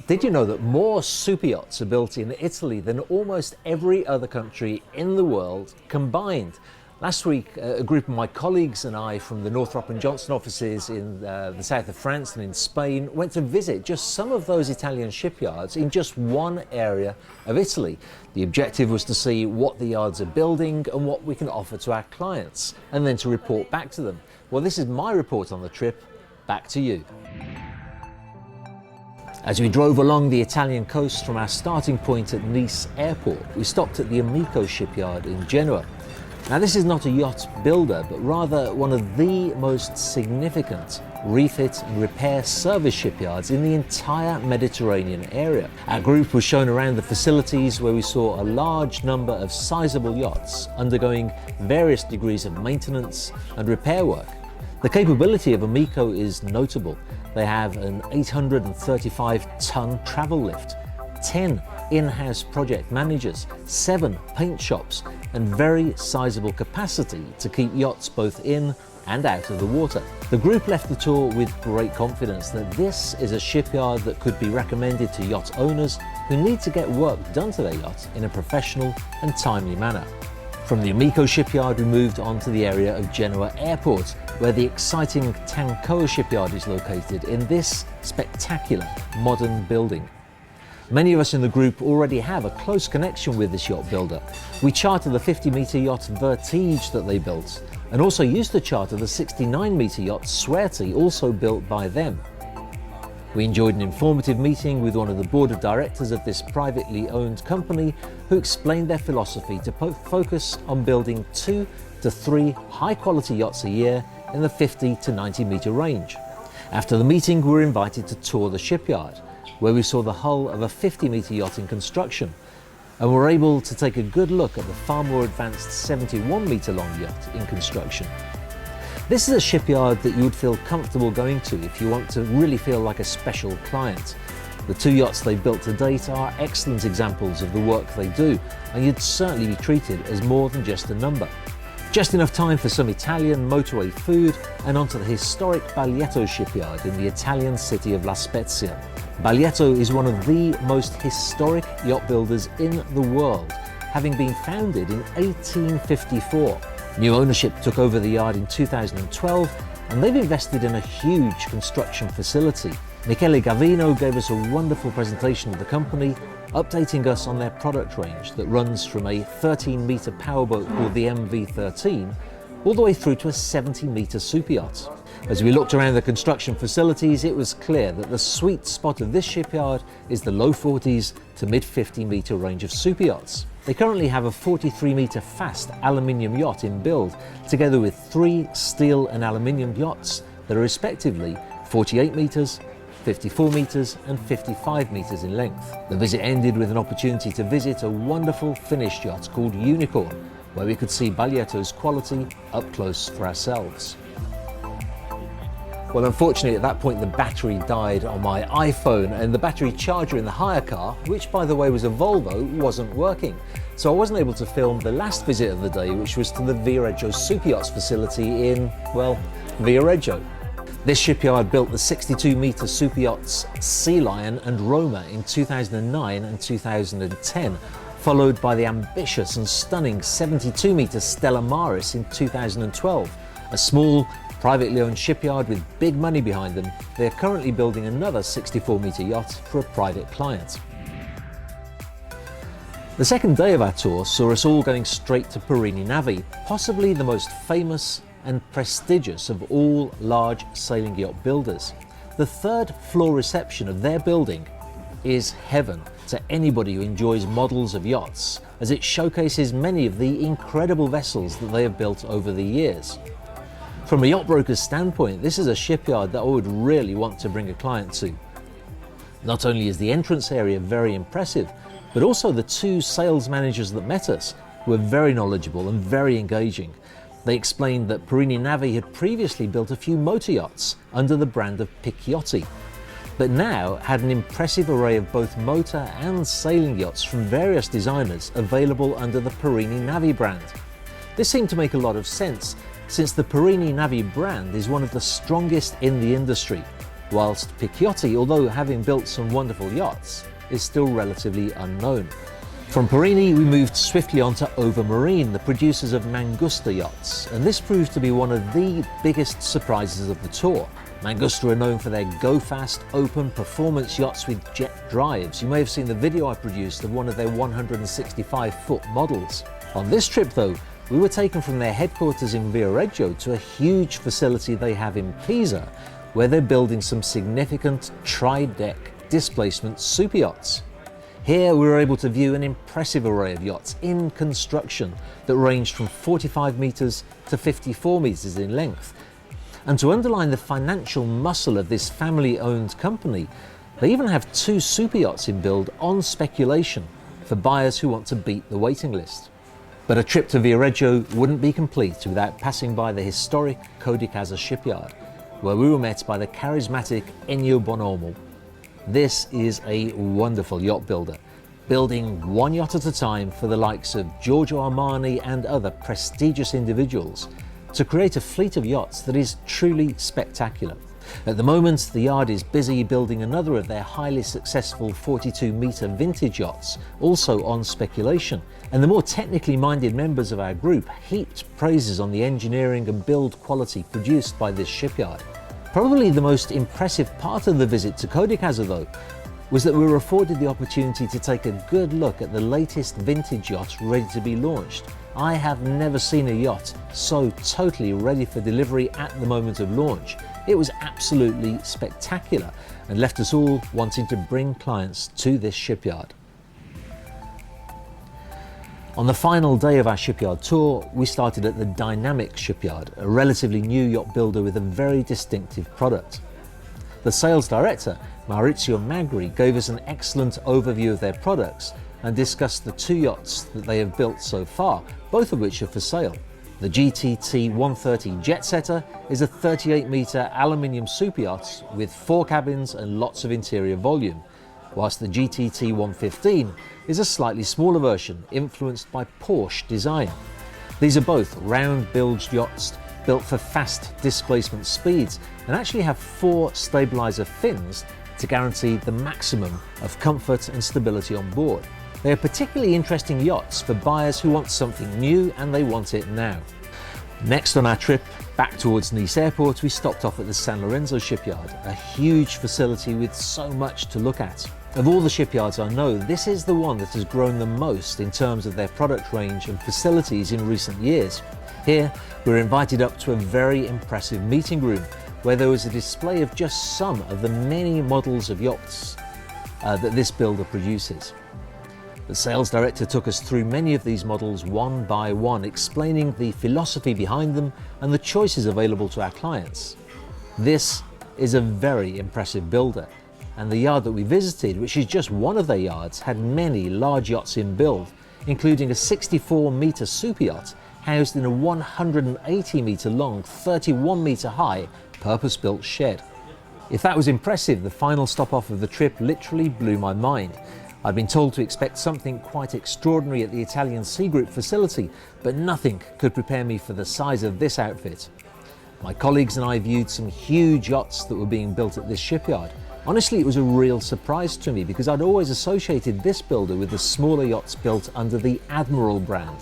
Did you know that more superyachts are built in Italy than almost every other country in the world combined? Last week, a group of my colleagues and I from the Northrop and Johnson offices in the south of France and in Spain went to visit just some of those Italian shipyards in just one area of Italy. The objective was to see what the yards are building and what we can offer to our clients, and then to report back to them. Well, this is my report on the trip. Back to you. As we drove along the Italian coast from our starting point at Nice airport, we stopped at the Amico shipyard in Genoa. Now, this is not a yacht builder, but rather one of the most significant refit and repair service shipyards in the entire Mediterranean area. Our group was shown around the facilities, where we saw a large number of sizable yachts undergoing various degrees of maintenance and repair work. The capability of Amico is notable. They have an 835-ton travel lift, 10 in-house project managers, 7 paint shops, and very sizable capacity to keep yachts both in and out of the water. The group left the tour with great confidence that this is a shipyard that could be recommended to yacht owners who need to get work done to their yacht in a professional and timely manner. From the Amico shipyard, we moved on to the area of Genoa Airport, where the exciting Tankoa shipyard is located in this spectacular modern building. Many of us in the group already have a close connection with this yacht builder. We chartered the 50-metre yacht Viareggio that they built, and also used to charter the 69-metre yacht Superyacht, also built by them. We enjoyed an informative meeting with one of the board of directors of this privately owned company, who explained their philosophy to focus on building 2 to 3 high-quality yachts a year in the 50 to 90-metre range. After the meeting, we were invited to tour the shipyard, where we saw the hull of a 50-metre yacht in construction, and were able to take a good look at the far more advanced 71-metre long yacht in construction. This is a shipyard that you would feel comfortable going to if you want to really feel like a special client. The 2 yachts they built to date are excellent examples of the work they do, and you'd certainly be treated as more than just a number. Just enough time for some Italian motorway food, and onto the historic Baglietto shipyard in the Italian city of La Spezia. Baglietto is one of the most historic yacht builders in the world, having been founded in 1854. New ownership took over the yard in 2012, and they've invested in a huge construction facility. Michele Gavino gave us a wonderful presentation of the company, updating us on their product range that runs from a 13-metre powerboat called the MV13 all the way through to a 70-metre super yacht. As we looked around the construction facilities, it was clear that the sweet spot of this shipyard is the low 40s to mid 50-metre range of super yachts. They currently have a 43-metre fast aluminium yacht in build, together with 3 steel and aluminium yachts that are respectively 48 metres, 54 metres and 55 metres in length. The visit ended with an opportunity to visit a wonderful finished yacht called Unicorn, where we could see Baglietto's quality up close for ourselves. Well, unfortunately at that point the battery died on my iPhone, and the battery charger in the hire car, which by the way was a Volvo, wasn't working. So I wasn't able to film the last visit of the day, which was to the Viareggio Superyachts facility in, well, Viareggio. This shipyard built the 62-metre superyachts Sea Lion and Roma in 2009 and 2010, followed by the ambitious and stunning 72-metre Stella Maris in 2012. A small, privately owned shipyard with big money behind them, they are currently building another 64-metre yacht for a private client. The second day of our tour saw us all going straight to Perini Navi, possibly the most famous and prestigious of all large sailing yacht builders. The 3rd floor reception of their building is heaven to anybody who enjoys models of yachts, as it showcases many of the incredible vessels that they have built over the years. From a yacht broker's standpoint, this is a shipyard that I would really want to bring a client to. Not only is the entrance area very impressive, but also the 2 sales managers that met us were very knowledgeable and very engaging. They explained that Perini Navi had previously built a few motor yachts under the brand of Picchiotti, but now had an impressive array of both motor and sailing yachts from various designers available under the Perini Navi brand. This seemed to make a lot of sense, since the Perini Navi brand is one of the strongest in the industry. whilst Picchiotti, although having built some wonderful yachts, is still relatively unknown. From Perini, we moved swiftly on to Overmarine, the producers of Mangusta yachts, and this proved to be one of the biggest surprises of the tour. Mangusta are known for their go-fast, open performance yachts with jet drives. You may have seen the video I produced of one of their 165-foot models. On this trip though, we were taken from their headquarters in Viareggio to a huge facility they have in Pisa, where they're building some significant tri-deck displacement super yachts. Here we were able to view an impressive array of yachts in construction that ranged from 45 metres to 54 metres in length. And to underline the financial muscle of this family-owned company, they even have 2 super yachts in build on speculation for buyers who want to beat the waiting list. But a trip to Viareggio wouldn't be complete without passing by the historic Codecasa shipyard, where we were met by the charismatic Ennio Bonomo. This is a wonderful yacht builder, building one yacht at a time for the likes of Giorgio Armani and other prestigious individuals to create a fleet of yachts that is truly spectacular. At the moment, the yard is busy building another of their highly successful 42-metre vintage yachts, also on speculation, and the more technically minded members of our group heaped praises on the engineering and build quality produced by this shipyard. Probably the most impressive part of the visit to Codecasa though was that we were afforded the opportunity to take a good look at the latest vintage yacht ready to be launched. I have never seen a yacht so totally ready for delivery at the moment of launch. It was absolutely spectacular and left us all wanting to bring clients to this shipyard. On the final day of our shipyard tour, we started at the Dynamiq shipyard, a relatively new yacht builder with a very distinctive product. The sales director, Maurizio Magri, gave us an excellent overview of their products and discussed the 2 yachts that they have built so far, both of which are for sale. The GTT 130 Jet Setter is a 38-metre aluminium super yacht with 4 cabins and lots of interior volume, whilst the GTT 115 is a slightly smaller version influenced by Porsche design. These are both round-bilged yachts built for fast displacement speeds and actually have 4 stabiliser fins to guarantee the maximum of comfort and stability on board. They are particularly interesting yachts for buyers who want something new and they want it now. Next on our trip back towards Nice Airport, we stopped off at the San Lorenzo shipyard, a huge facility with so much to look at. Of all the shipyards I know, this is the one that has grown the most in terms of their product range and facilities in recent years. Here, we were invited up to a very impressive meeting room where there was a display of just some of the many models of yachts that this builder produces. The sales director took us through many of these models one by one, explaining the philosophy behind them and the choices available to our clients. This is a very impressive builder, and the yard that we visited, which is just one of their yards, had many large yachts in build, including a 64-metre super yacht housed in a 180-metre long, 31-metre high, purpose-built shed. If that was impressive, the final stop off of the trip literally blew my mind. I'd been told to expect something quite extraordinary at the Italian Sea Group facility, but nothing could prepare me for the size of this outfit. My colleagues and I viewed some huge yachts that were being built at this shipyard. Honestly, it was a real surprise to me because I'd always associated this builder with the smaller yachts built under the Admiral brand.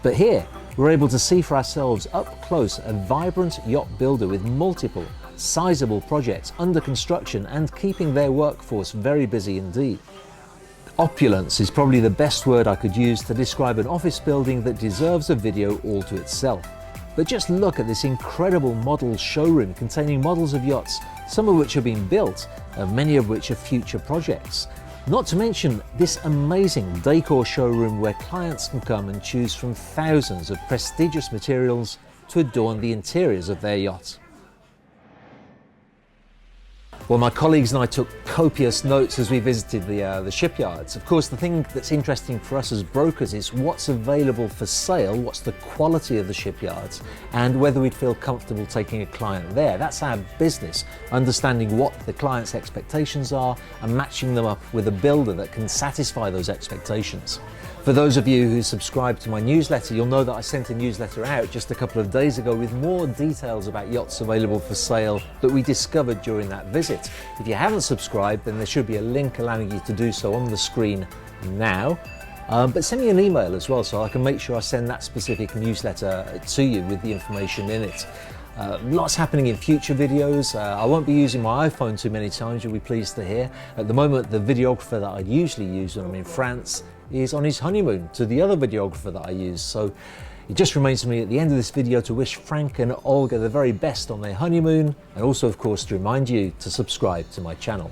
But here, we're able to see for ourselves up close a vibrant yacht builder with multiple, sizable projects under construction and keeping their workforce very busy indeed. Opulence is probably the best word I could use to describe an office building that deserves a video all to itself. But just look at this incredible model showroom containing models of yachts, some of which are being built and many of which are future projects. Not to mention this amazing decor showroom where clients can come and choose from thousands of prestigious materials to adorn the interiors of their yacht. Well, my colleagues and I took copious notes as we visited the shipyards. Of course, the thing that's interesting for us as brokers is what's available for sale, what's the quality of the shipyards, and whether we'd feel comfortable taking a client there. That's our business, understanding what the client's expectations are and matching them up with a builder that can satisfy those expectations. For those of you who subscribe to my newsletter, you'll know that I sent a newsletter out just a couple of days ago with more details about yachts available for sale that we discovered during that visit. If you haven't subscribed, then there should be a link allowing you to do so on the screen now. But send me an email as well so I can make sure I send that specific newsletter to you with the information in it. Lots happening in future videos. I won't be using my iPhone too many times, you'll be pleased to hear. At the moment, the videographer that I usually use when I'm in France is on his honeymoon to the other videographer that I use. So it just remains for me at the end of this video to wish Frank and Olga the very best on their honeymoon, and also of course to remind you to subscribe to my channel.